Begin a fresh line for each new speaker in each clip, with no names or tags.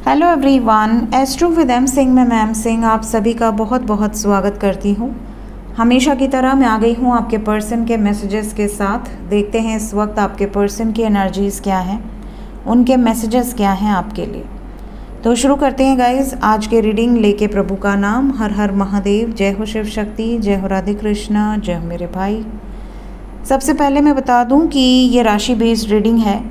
Hello everyone, astro with M Singh में ma'am Singh आप सभी का बहुत बहुत स्वागत करती हूँ। हमेशा की तरह मैं आ गई हूँ आपके पर्सन के मैसेजेस के साथ। देखते हैं इस वक्त आपके पर्सन की एनर्जीज़ क्या हैं, उनके मैसेजेस क्या हैं आपके लिए। तो शुरू करते हैं गाइज आज के रीडिंग लेके प्रभु का नाम। हर हर महादेव, जय हो शिव शक्ति, जय हो राधे कृष्णा, जय हो मेरे भाई। सबसे पहले मैं बता दूँ कि ये राशि बेस्ड रीडिंग है,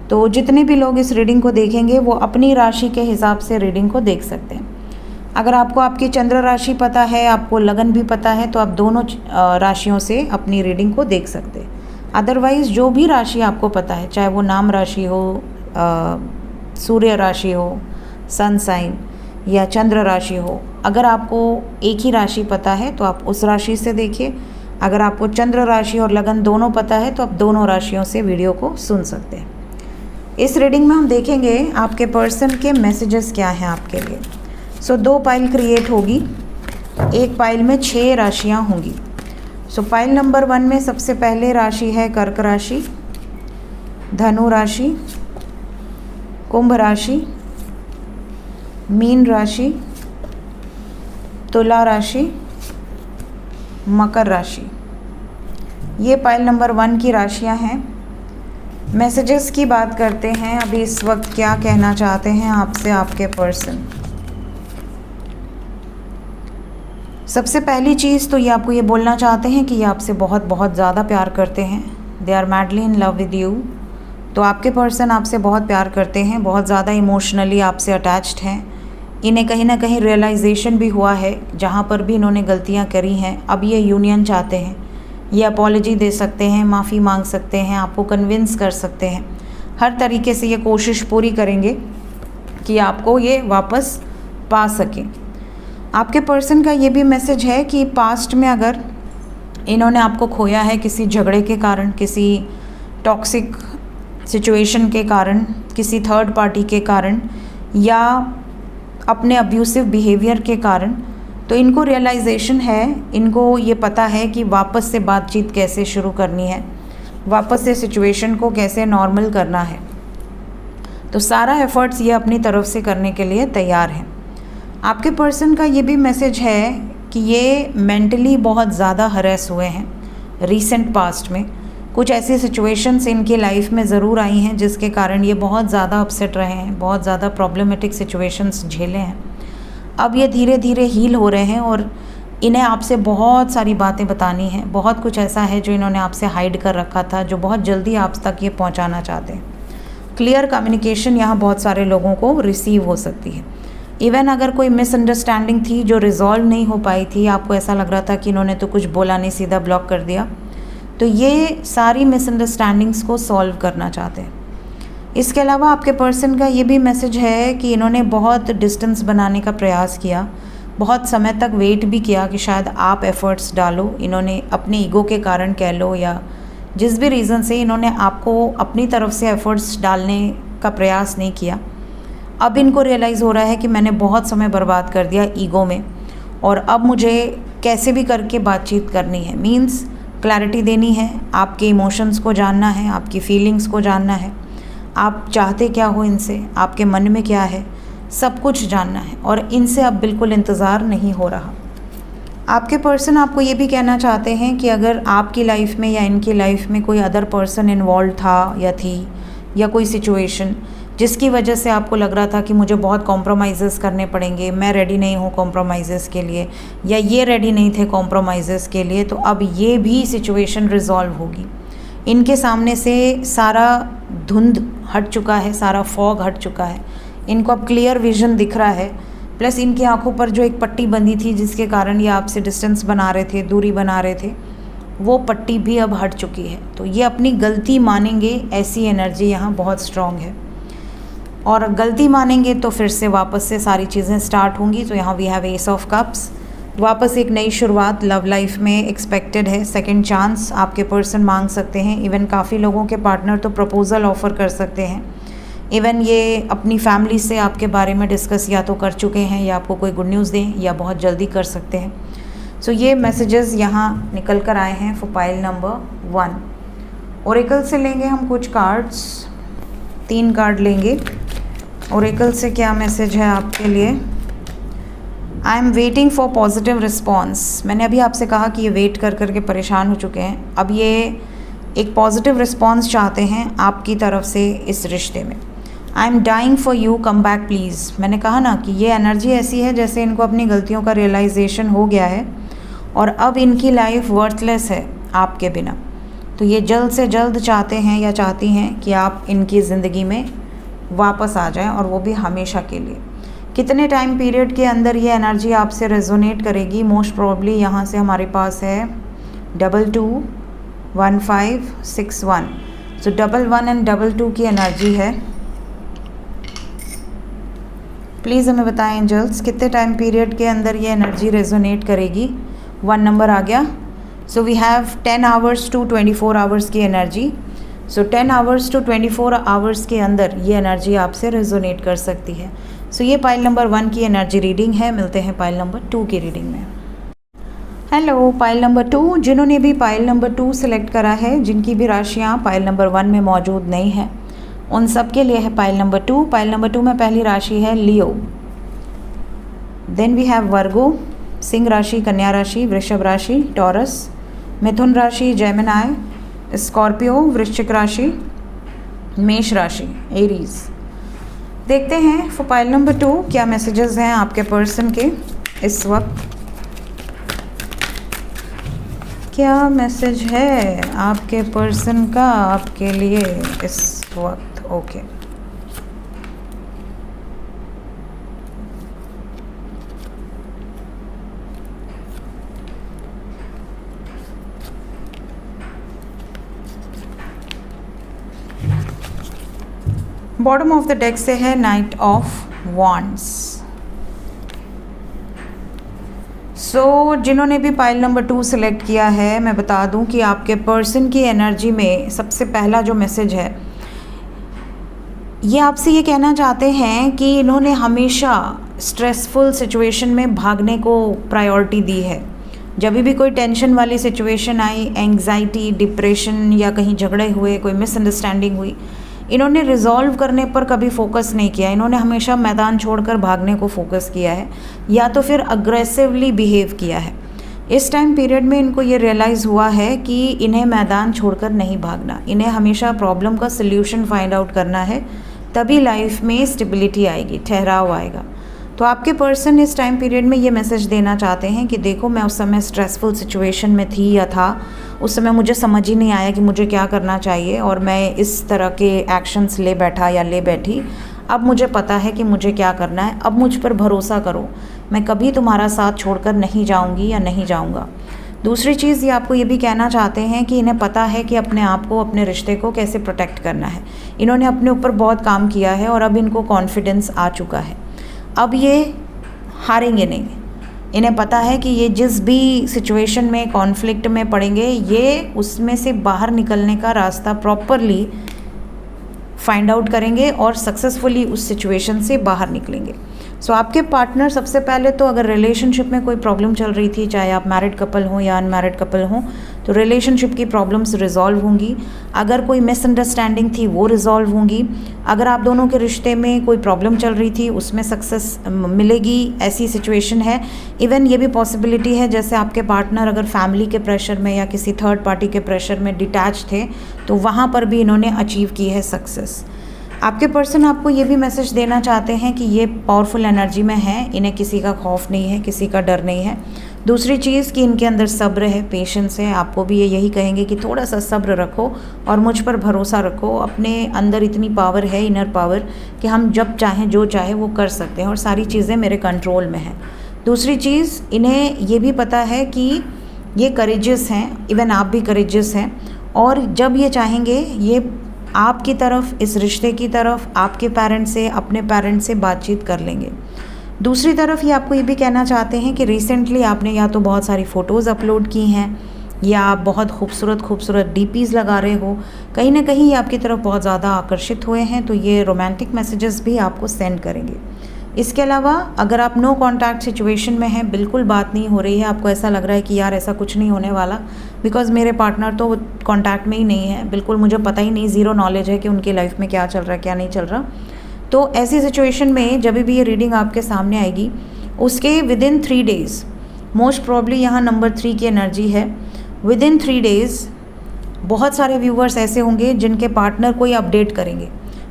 तो जितने भी लोग इस रीडिंग को देखेंगे वो अपनी राशि के हिसाब से रीडिंग को देख सकते हैं। अगर आपको आपकी चंद्र राशि पता है, आपको लगन भी पता है, तो आप दोनों राशियों से अपनी रीडिंग को देख सकते हैं। अदरवाइज़ जो भी राशि आपको पता है, चाहे वो नाम राशि हो, सूर्य राशि हो, सन साइन या चंद्र राशि हो, अगर आपको एक ही राशि पता है तो आप उस राशि से देखिए। अगर आपको चंद्र राशि और लगन दोनों पता है तो आप दोनों राशियों से वीडियो को सुन सकते हैं। इस रीडिंग में हम देखेंगे आपके पर्सन के मैसेजेस क्या हैं आपके लिए। सो 2 पाइल क्रिएट होगी, एक पाइल में 6 राशियां होंगी। सो पाइल नंबर 1 में सबसे पहले राशि है कर्क राशि, धनु राशि, कुंभ राशि, मीन राशि, तुला राशि, मकर राशि। ये पाइल नंबर 1 की राशियां हैं। मैसेजेस की बात करते हैं, अभी इस वक्त क्या कहना चाहते हैं आपसे आपके पर्सन। सबसे पहली चीज़ तो ये आपको ये बोलना चाहते हैं कि ये आपसे बहुत बहुत ज़्यादा प्यार करते हैं। They are madly in love with you. तो आपके पर्सन आपसे बहुत प्यार करते हैं, बहुत ज़्यादा इमोशनली आपसे अटैच्ड हैं। इन्हें कहीं ना कहीं रियलाइजेशन भी हुआ है, जहाँ पर भी इन्होंने गलतियाँ करी हैं अब ये यूनियन चाहते हैं। ये अपॉलॉजी दे सकते हैं, माफ़ी मांग सकते हैं, आपको कन्विंस कर सकते हैं। हर तरीके से ये कोशिश पूरी करेंगे कि आपको ये वापस पा सकें। आपके पर्सन का ये भी मैसेज है कि पास्ट में अगर इन्होंने आपको खोया है किसी झगड़े के कारण, किसी टॉक्सिक सिचुएशन के कारण, किसी थर्ड पार्टी के कारण या अपने अब्यूसिव बिहेवियर के कारण, तो इनको रियलाइजेशन है, इनको ये पता है कि वापस से बातचीत कैसे शुरू करनी है, वापस से सिचुएशन को कैसे नॉर्मल करना है। तो सारा एफर्ट्स ये अपनी तरफ से करने के लिए तैयार हैं। आपके पर्सन का ये भी मैसेज है कि ये मेंटली बहुत ज़्यादा हरेस हुए हैं। रीसेंट पास्ट में कुछ ऐसी सिचुएशंस इनकी लाइफ में ज़रूर आई हैं जिसके कारण ये बहुत ज़्यादा अपसेट रहे हैं, बहुत ज़्यादा प्रॉब्लमेटिक सिचुएशंस झेले हैं। अब ये धीरे धीरे हील हो रहे हैं और इन्हें आपसे बहुत सारी बातें बतानी हैं। बहुत कुछ ऐसा है जो इन्होंने आपसे हाइड कर रखा था, जो बहुत जल्दी आप तक ये पहुंचाना चाहते हैं। क्लियर कम्युनिकेशन यहाँ बहुत सारे लोगों को रिसीव हो सकती है। इवन अगर कोई मिसअंडरस्टैंडिंग थी जो रिजॉल्व नहीं हो पाई थी, आपको ऐसा लग रहा था कि इन्होंने तो कुछ बोला नहीं, सीधा ब्लॉक कर दिया, तो ये सारी मिसअंडरस्टैंडिंग्स को सॉल्व करना चाहते हैं। इसके अलावा आपके पर्सन का ये भी मैसेज है कि इन्होंने बहुत डिस्टेंस बनाने का प्रयास किया, बहुत समय तक वेट भी किया कि शायद आप एफ़र्ट्स डालो। इन्होंने अपने ईगो के कारण कह लो या जिस भी रीज़न से इन्होंने आपको अपनी तरफ से एफ़र्ट्स डालने का प्रयास नहीं किया। अब इनको रियलाइज़ हो रहा है कि मैंने बहुत समय बर्बाद कर दिया ईगो में और अब मुझे कैसे भी करके बातचीत करनी है। मीन्स क्लैरिटी देनी है, आपके इमोशंस को जानना है, आपकी फीलिंग्स को जानना है, आप चाहते क्या हो इनसे, आपके मन में क्या है, सब कुछ जानना है और इनसे अब बिल्कुल इंतज़ार नहीं हो रहा। आपके पर्सन आपको ये भी कहना चाहते हैं कि अगर आपकी लाइफ में या इनकी लाइफ में कोई अदर पर्सन इन्वॉल्व था या थी या कोई सिचुएशन जिसकी वजह से आपको लग रहा था कि मुझे बहुत कॉम्प्रोमाइज़ेस करने पड़ेंगे, मैं रेडी नहीं हूँ कॉम्प्रोमाइज़ेस के लिए, या ये रेडी नहीं थे कॉम्प्रोमाइज़ेस के लिए, तो अब ये भी सिचुएशन रिजॉल्व होगी। इनके सामने से सारा धुंध हट चुका है, सारा फॉग हट चुका है, इनको अब क्लियर विजन दिख रहा है। प्लस इनकी आंखों पर जो एक पट्टी बंधी थी जिसके कारण ये आपसे डिस्टेंस बना रहे थे, दूरी बना रहे थे, वो पट्टी भी अब हट चुकी है। तो ये अपनी गलती मानेंगे, ऐसी एनर्जी यहाँ बहुत स्ट्रॉन्ग है। और गलती मानेंगे तो फिर से वापस से सारी चीज़ें स्टार्ट होंगी। तो यहाँ we have ace of cups, वापस एक नई शुरुआत लव लाइफ में एक्सपेक्टेड है। सेकंड चांस आपके पर्सन मांग सकते हैं। इवन काफ़ी लोगों के पार्टनर तो प्रपोज़ल ऑफ़र कर सकते हैं। इवन ये अपनी फैमिली से आपके बारे में डिस्कस या तो कर चुके हैं या आपको कोई गुड न्यूज़ दें या बहुत जल्दी कर सकते हैं। सो ये मैसेजेस यहाँ निकल कर आए हैं फॉर पाइल नंबर 1। ओरेकल से लेंगे हम कुछ कार्ड्स, 3 कार्ड लेंगे। ओरेकल से क्या मैसेज है आपके लिए? I am waiting for positive response. मैंने अभी आपसे कहा कि ये वेट कर कर के परेशान हो चुके हैं। अब ये एक पॉजिटिव रिस्पॉन्स चाहते हैं आपकी तरफ से इस रिश्ते में। I am dying for you, come back please. मैंने कहा ना कि ये एनर्जी ऐसी है जैसे इनको अपनी गलतियों का रियलाइजेशन हो गया है और अब इनकी लाइफ वर्थलेस है आपके बिना। तो ये जल्द से जल्द चाहते हैं या चाहती हैं कि आप इनकी ज़िंदगी में वापस आ जाएं, और वो भी हमेशा के लिए। कितने टाइम पीरियड के अंदर ये एनर्जी आपसे रेजोनेट करेगी? मोस्ट प्रोबेबली यहाँ से हमारे पास है 221561। सो 11 एंड 22 की एनर्जी है। प्लीज़ हमें बताएं एंजल्स, कितने टाइम पीरियड के अंदर ये एनर्जी रेजोनेट करेगी? 1 नंबर आ गया। So we have 10 hours to 24 hours की energy. So 10 hours to 24 hours के अंदर ये एनर्जी आपसे रेजोनेट कर सकती है। सो ये पाइल नंबर 1 की एनर्जी रीडिंग है। मिलते हैं पाइल नंबर 2 की रीडिंग में। हेलो पाइल नंबर 2, जिन्होंने भी पाइल नंबर 2 सेलेक्ट करा है, जिनकी भी राशियाँ पाइल नंबर 1 में मौजूद नहीं है, उन सब के लिए है पाइल नंबर 2। पाइल नंबर 2 में पहली राशि है लियो, देन वी हैव वर्गो, सिंह राशि, कन्या राशि, वृषभ राशि, टॉरस, मिथुन राशि, जेमिनाई, स्कॉर्पियो, वृश्चिक राशि, मेष राशि, एरीज। देखते हैं फॉर पाइल नंबर 2 क्या मैसेजेस हैं आपके पर्सन के इस वक्त। क्या मैसेज है आपके पर्सन का आपके लिए इस वक्त? Okay bottom of the deck से है नाइट ऑफ वॉन्ड्स। सो जिन्होंने भी पाइल नंबर 2 सेलेक्ट किया है, मैं बता दूं कि आपके पर्सन की एनर्जी में सबसे पहला जो मैसेज है, ये आपसे ये कहना चाहते हैं कि इन्होंने हमेशा स्ट्रेसफुल सिचुएशन में भागने को प्रायोरिटी दी है। जब भी कोई टेंशन वाली सिचुएशन आई, एंग्जाइटी, डिप्रेशन या कहीं झगड़े हुए, कोई मिसअंडरस्टैंडिंग हुई, इन्होंने रिजॉल्व करने पर कभी फोकस नहीं किया। इन्होंने हमेशा मैदान छोड़कर भागने को फोकस किया है या तो फिर अग्रेसिवली बिहेव किया है। इस टाइम पीरियड में इनको ये रियलाइज़ हुआ है कि इन्हें मैदान छोड़कर नहीं भागना, इन्हें हमेशा प्रॉब्लम का सल्यूशन फाइंड आउट करना है, तभी लाइफ में स्टेबिलिटी आएगी, ठहराव आएगा। तो आपके पर्सन इस टाइम पीरियड में ये मैसेज देना चाहते हैं कि देखो, मैं उस समय स्ट्रेसफुल सिचुएशन में थी या था, उस समय मुझे समझ ही नहीं आया कि मुझे क्या करना चाहिए और मैं इस तरह के एक्शंस ले बैठा या ले बैठी। अब मुझे पता है कि मुझे क्या करना है। अब मुझ पर भरोसा करो, मैं कभी तुम्हारा साथ छोड़कर नहीं जाऊंगी या नहीं जाऊंगा। दूसरी चीज़, ये आपको ये भी कहना चाहते हैं कि इन्हें पता है कि अपने आप को, अपने रिश्ते को कैसे प्रोटेक्ट करना है। इन्होंने अपने ऊपर बहुत काम किया है और अब इनको कॉन्फिडेंस आ चुका है। अब ये हारेंगे नहीं। इन्हें पता है कि ये जिस भी सिचुएशन में, कॉन्फ्लिक्ट में पड़ेंगे, ये उसमें से बाहर निकलने का रास्ता प्रॉपरली फाइंड आउट करेंगे और सक्सेसफुली उस सिचुएशन से बाहर निकलेंगे। सो आपके पार्टनर, सबसे पहले तो अगर रिलेशनशिप में कोई प्रॉब्लम चल रही थी, चाहे आप मैरिड कपल हो या अनमैरिड कपल हो, तो रिलेशनशिप की प्रॉब्लम्स रिजॉल्व होंगी। अगर कोई मिसअंडरस्टैंडिंग थी वो रिजॉल्व होंगी। अगर आप दोनों के रिश्ते में कोई प्रॉब्लम चल रही थी उसमें सक्सेस मिलेगी, ऐसी सिचुएशन है। इवन ये भी पॉसिबिलिटी है जैसे आपके पार्टनर अगर फैमिली के प्रेशर में या किसी थर्ड पार्टी के प्रेशर में डिटैच थे, तो वहाँ पर भी इन्होंने अचीव की है सक्सेस। आपके पर्सन आपको ये भी मैसेज देना चाहते हैं कि ये पावरफुल एनर्जी में है, इन्हें किसी का खौफ नहीं है, किसी का डर नहीं है। दूसरी चीज़ कि इनके अंदर सब्र है, पेशेंस है। आपको भी ये यही कहेंगे कि थोड़ा सा सब्र रखो और मुझ पर भरोसा रखो। अपने अंदर इतनी पावर है, इनर पावर, कि हम जब चाहें जो चाहे वो कर सकते हैं और सारी चीज़ें मेरे कंट्रोल में हैं। दूसरी चीज़, इन्हें ये भी पता है कि ये करेजियस हैं, इवन आप भी करेजियस हैं, और जब ये चाहेंगे ये आपकी तरफ, इस रिश्ते की तरफ, आपके पेरेंट्स से, अपने पेरेंट्स से बातचीत कर लेंगे। दूसरी तरफ ये आपको ये भी कहना चाहते हैं कि रिसेंटली आपने या तो बहुत सारी फ़ोटोज़ अपलोड की हैं या आप बहुत खूबसूरत डीपीज़ लगा रहे हो, कहीं ना कहीं ये आपकी तरफ बहुत ज़्यादा आकर्षित हुए हैं, तो ये रोमांटिक मैसेजेस भी आपको सेंड करेंगे। इसके अलावा अगर आप नो कॉन्टैक्ट सिचुएशन में हैं, बिल्कुल बात नहीं हो रही है, आपको ऐसा लग रहा है कि यार ऐसा कुछ नहीं होने वाला, बिकॉज़ मेरे पार्टनर तो कॉन्टैक्ट में ही नहीं है, बिल्कुल मुझे पता ही नहीं, ज़ीरो नॉलेज है कि उनकी लाइफ में क्या चल रहा है क्या नहीं चल रहा, तो ऐसी सिचुएशन में जब भी ये रीडिंग आपके सामने आएगी, उसके विदिन 3 डेज़, मोस्ट प्रॉब्ली यहाँ नंबर 3 की एनर्जी है, विदिन 3 डेज़ बहुत सारे व्यूवर्स ऐसे होंगे जिनके पार्टनर कोई अपडेट करेंगे,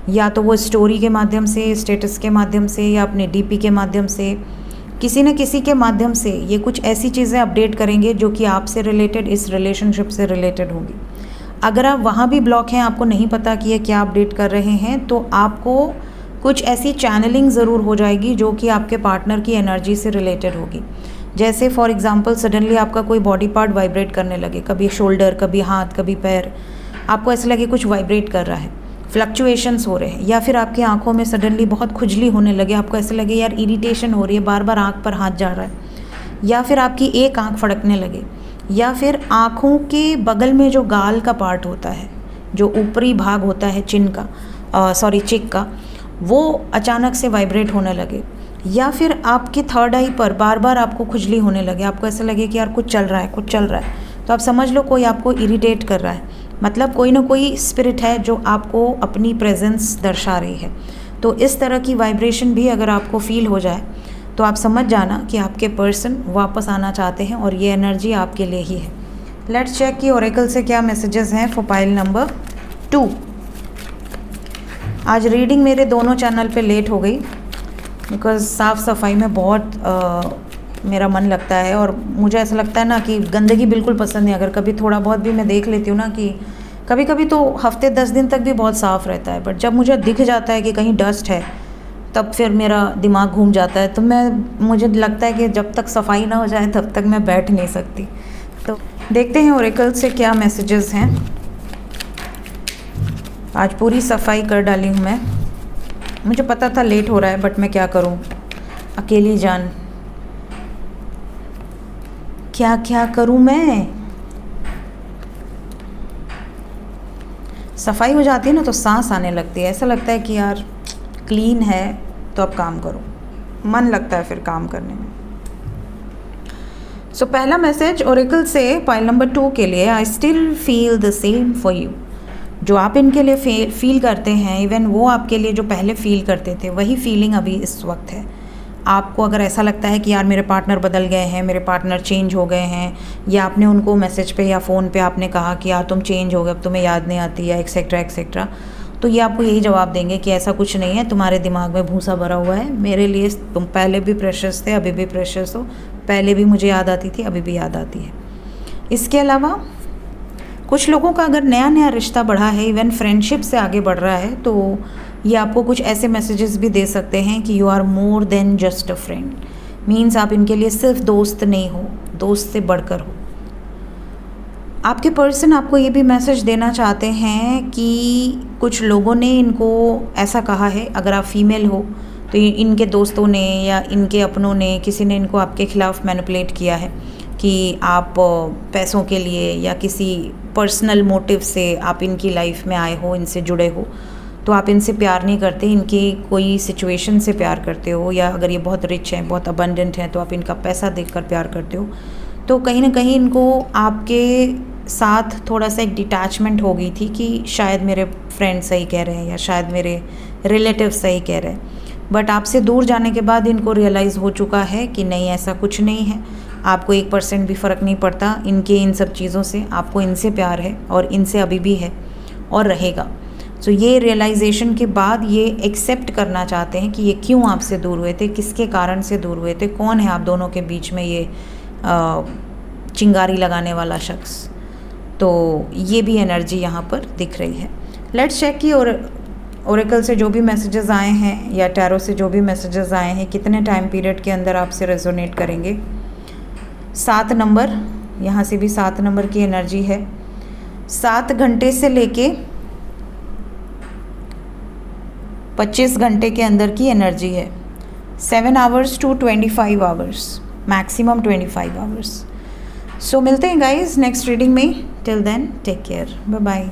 या तो वो स्टोरी के माध्यम से, स्टेटस के माध्यम से, या अपने डीपी के माध्यम से, किसी न किसी के माध्यम से ये कुछ ऐसी चीज़ें अपडेट करेंगे जो कि आपसे रिलेटेड, इस रिलेशनशिप से रिलेटेड होंगी। अगर आप वहाँ भी ब्लॉक हैं, आपको नहीं पता कि ये क्या अपडेट कर रहे हैं, तो आपको कुछ ऐसी चैनलिंग ज़रूर हो जाएगी जो कि आपके पार्टनर की एनर्जी से रिलेटेड होगी। जैसे फॉर एग्जांपल सडनली आपका कोई बॉडी पार्ट वाइब्रेट करने लगे, कभी शोल्डर, कभी हाथ, कभी पैर, आपको ऐसे लगे कुछ वाइब्रेट कर रहा है, फ्लक्चुएशंस हो रहे हैं, या फिर आपकी आंखों में सडनली बहुत खुजली होने लगे, आपको ऐसे लगे यार इरिटेशन हो रही है, बार बार आंख पर हाथ जा रहा है, या फिर आपकी एक आंख फड़कने लगे, या फिर आँखों के बगल में जो गाल का पार्ट होता है, जो ऊपरी भाग होता है चिक का, वो अचानक से वाइब्रेट होने लगे, या फिर आपकी थर्ड आई पर बार बार आपको खुजली होने लगे, आपको ऐसा लगे कि यार कुछ चल रहा है, तो आप समझ लो कोई आपको इरिटेट कर रहा है, मतलब कोई ना कोई स्पिरिट है जो आपको अपनी प्रेजेंस दर्शा रही है। तो इस तरह की वाइब्रेशन भी अगर आपको फील हो जाए तो आप समझ जाना कि आपके पर्सन वापस आना चाहते हैं और ये एनर्जी आपके लिए ही है। लेट्स चेक कि ओरेकल से क्या मैसेजेस हैं फॉर पाइल नंबर 2। आज रीडिंग मेरे दोनों चैनल पे लेट हो गई बिकॉज़ साफ़ सफाई में बहुत मेरा मन लगता है, और मुझे ऐसा लगता है ना कि गंदगी बिल्कुल पसंद नहीं। अगर कभी थोड़ा बहुत भी मैं देख लेती हूँ ना कि कभी कभी तो हफ्ते 10 दिन तक भी बहुत साफ़ रहता है, बट जब मुझे दिख जाता है कि कहीं डस्ट है तब फिर मेरा दिमाग घूम जाता है। तो मुझे लगता है कि जब तक सफाई ना हो जाए तब तक मैं बैठ नहीं सकती। तो देखते हैं ओरेकल से क्या मैसेजेस हैं। आज पूरी सफाई कर डाली हूँ मैं, मुझे पता था लेट हो रहा है बट मैं क्या करूँ, अकेली जान, क्या क्या करूँ मैं। सफाई हो जाती है ना तो सांस आने लगती है, ऐसा लगता है कि यार क्लीन है तो अब काम करो, मन लगता है फिर काम करने में। सो पहला मैसेज ओरेकल से पाइल नंबर 2 के लिए, I still feel the same for you. जो आप इनके लिए फील करते हैं, इवन वो आपके लिए जो पहले फील करते थे, वही फीलिंग अभी इस वक्त है। आपको अगर ऐसा लगता है कि यार मेरे पार्टनर बदल गए हैं, मेरे पार्टनर चेंज हो गए हैं, या आपने उनको मैसेज पे या फ़ोन पे आपने कहा कि यार तुम चेंज हो गए, अब तुम्हें याद नहीं आती, या एक्सेट्रा एक्सेट्रा, तो ये आपको यही जवाब देंगे कि ऐसा कुछ नहीं है, तुम्हारे दिमाग में भूसा भरा हुआ है, मेरे लिए तुम पहले भी प्रेशियस थे, अभी भी प्रेशियस हो, पहले भी मुझे याद आती थी, अभी भी याद आती है। इसके अलावा कुछ लोगों का अगर नया नया रिश्ता बढ़ा है, इवन फ्रेंडशिप से आगे बढ़ रहा है, तो ये आपको कुछ ऐसे मैसेजेस भी दे सकते हैं कि you are more than just a friend. Means आप इनके लिए सिर्फ दोस्त नहीं हो, दोस्त से बढ़कर हो। आपके पर्सन आपको ये भी मैसेज देना चाहते हैं कि कुछ लोगों ने इनको ऐसा कहा है, अगर आप फीमेल हो तो इनके दोस्तों ने या इनके अपनों ने, किसी ने इनको आपके ख़िलाफ़ मैनिपुलेट किया है कि आप पैसों के लिए या किसी पर्सनल मोटिव से आप इनकी लाइफ में आए हो, इनसे जुड़े हो, तो आप इनसे प्यार नहीं करते, इनकी कोई सिचुएशन से प्यार करते हो, या अगर ये बहुत रिच हैं, बहुत अबंडेंट हैं, तो आप इनका पैसा देखकर प्यार करते हो। तो कहीं ना कहीं इनको आपके साथ थोड़ा सा एक डिटैचमेंट हो गई थी कि शायद मेरे फ्रेंड सही कह रहे हैं या शायद मेरे रिलेटिव सही कह रहे हैं, बट आपसे दूर जाने के बाद इनको रियलाइज़ हो चुका है कि नहीं, ऐसा कुछ नहीं है, आपको 1% भी फ़र्क नहीं पड़ता इनके इन सब चीज़ों से, आपको इनसे प्यार है और इनसे अभी भी है और रहेगा। सो ये रियलाइजेशन के बाद ये एक्सेप्ट करना चाहते हैं कि ये क्यों आपसे दूर हुए थे, किसके कारण से दूर हुए थे, कौन है आप दोनों के बीच में ये चिंगारी लगाने वाला शख्स। तो ये भी एनर्जी यहाँ पर दिख रही है। लेट्स चेक कि ओरेकल से जो भी मैसेजेस आए हैं या टैरो से जो भी मैसेजेस आए हैं कितने टाइम पीरियड के अंदर आपसे रेजोनेट करेंगे। 7 नंबर, यहाँ से भी 7 नंबर की एनर्जी है। 7 घंटे से लेके 25 घंटे के अंदर की एनर्जी है। 7 hours to 25 hours, maximum 25 hours. So मिलते हैं गाइज नेक्स्ट रीडिंग में। Till then take care, bye bye.